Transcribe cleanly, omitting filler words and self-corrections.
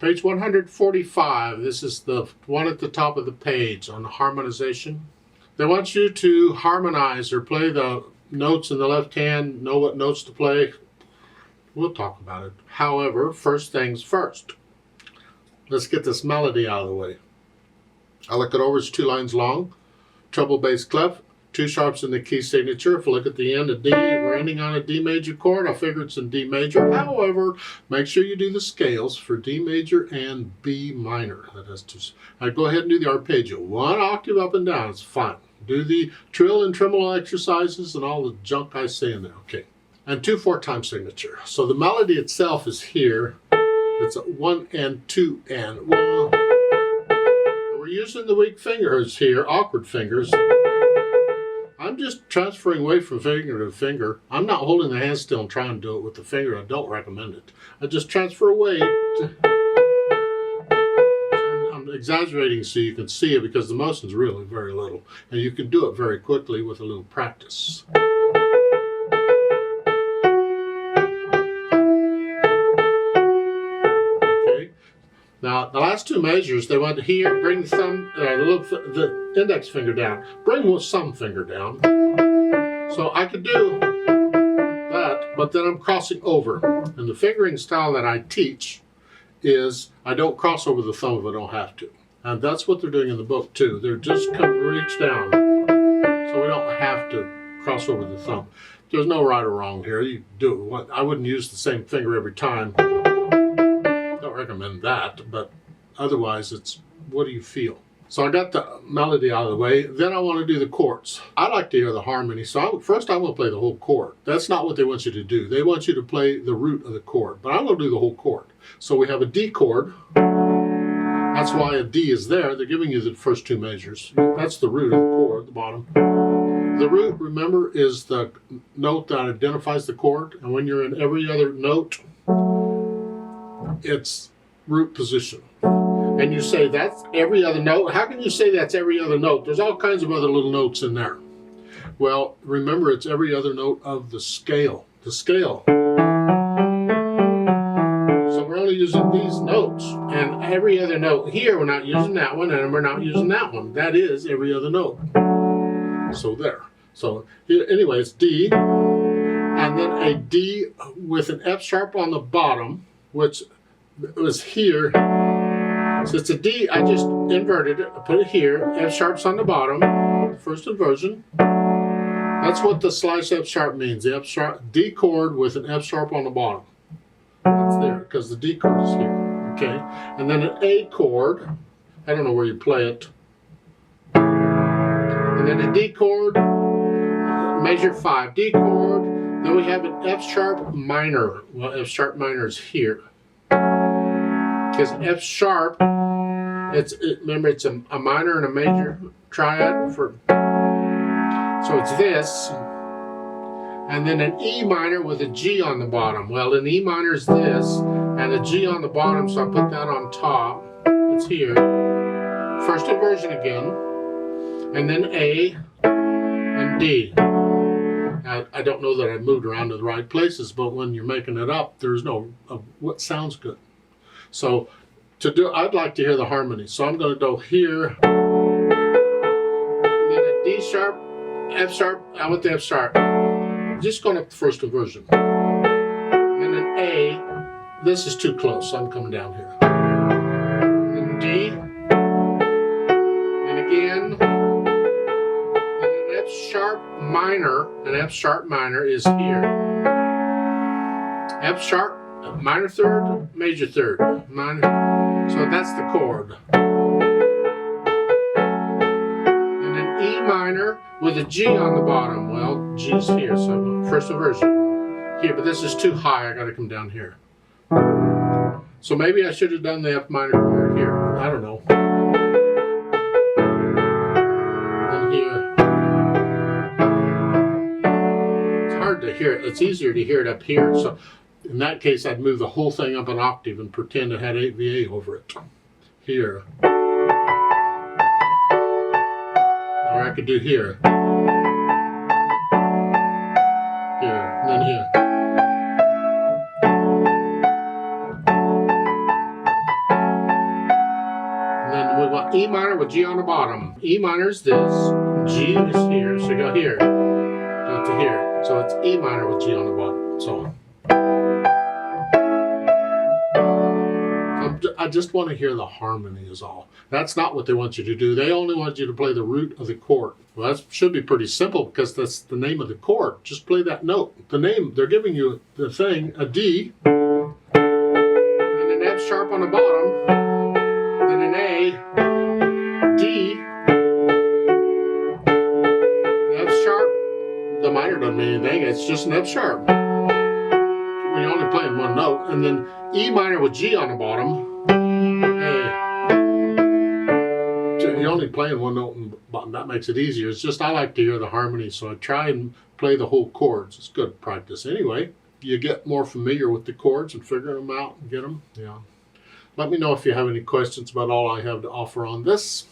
Page 145, this is the one at the top of the page on harmonization. They want you to harmonize or play the notes in the left hand, know what notes to play. We'll talk about it. However, first things first. Let's get this melody out of the way. I look it over, it's 2 lines long. Treble, bass, clef, 2 sharps in the key signature. If I look at the end of D, we're ending on a D major chord. I figure it's in D major. However, make sure you do the scales for D major and B minor. That has to. I go ahead and do the arpeggio. 1 octave up and down. It's fine. Do the trill and tremolo exercises and all the junk I say in there. Okay. And 2/4 time signature. So the melody itself is here. It's a 1 and 2 and 1. We're using the weak fingers here, awkward fingers. I'm just transferring away from finger to finger. I'm not holding the hand still and trying to do it with the finger. I don't recommend it. I just transfer away. I'm exaggerating so you can see it because the motion's really very little. And you can do it very quickly with a little practice. Okay. Now, the last 2 measures, they want to hear, bring the thumb, the index finger down. Bring the thumb finger down. So I could do that, but then I'm crossing over. And the fingering style that I teach is I don't cross over the thumb if I don't have to. And that's what they're doing in the book too. They're just come reach down. So we don't have to cross over the thumb. There's no right or wrong here. You do it. I wouldn't use the same finger every time. Don't recommend that, but otherwise it's what do you feel? So I got the melody out of the way. Then I want to do the chords. I like to hear the harmony. So first I'm going to play the whole chord. That's not what they want you to do. They want you to play the root of the chord. But I'm going to do the whole chord. So we have a D chord. That's why a D is there. They're giving you the first 2 measures. That's the root of the chord, the bottom. The root, remember, is the note that identifies the chord. And when you're in every other note, it's root position. And you say that's every other note. How can you say that's every other note? There's all kinds of other little notes in there. Well, remember, it's every other note of the scale. The scale. So we're only using these notes. And every other note here, we're not using that one, and we're not using that one. That is every other note. So there. So anyway, it's D. And then a D with an F sharp on the bottom, which was here. So it's a D, I just inverted it, I put it here, F sharp's on the bottom, first inversion. That's what the slash F sharp means, the F sharp, D chord with an F sharp on the bottom. That's there, because the D chord is here, okay? And then an A chord, I don't know where you play it. And then a D chord, measure 5, D chord, then we have an F sharp minor. Well, F sharp minor is here. Because F sharp, remember it's a minor and a major triad for, so it's this, and then an E minor with a G on the bottom. Well, an E minor is this, and a G on the bottom, so I put that on top. It's here. First inversion again, and then A and D. I don't know that I moved around to the right places, but when you're making it up, there's no what sounds good. So to do, I'd like to hear the harmony. So I'm going to go here, and then a D sharp, F sharp. I want the F sharp. Just going up the first inversion. And an A. This is too close, so I'm coming down here. And D. And again. And an F sharp minor. An F sharp minor is here. F sharp. Minor third, major third, minor. So that's the chord. And an E minor with a G on the bottom. Well, G's here, so first inversion. Here, but this is too high, I gotta come down here. So maybe I should have done the F minor chord here. I don't know. And here. It's hard to hear it. It's easier to hear it up here. So in that case, I'd move the whole thing up an octave and pretend it had 8 VA over it. Here. Or I could do here. Here, and then here. E minor with G on the bottom. E minor is this, G is here, so you go here, go to here. So it's E minor with G on the bottom, so on. I just want to hear the harmony is all. That's not what they want you to do. They only want you to play the root of the chord. Well, that should be pretty simple because that's the name of the chord. Just play that note. The name, they're giving you the thing, a D, and then an F sharp on the bottom, then an A, D, F sharp. The minor doesn't mean anything, it's just an F sharp. When you're only playing one note, and then E minor with G on the bottom, you're only playing one note and bottom. That makes it easier. It's just I like to hear the harmony, so I try and play the whole chords. It's good practice. Anyway, you get more familiar with the chords and figuring them out and get them. Yeah. Let me know if you have any questions about all I have to offer on this.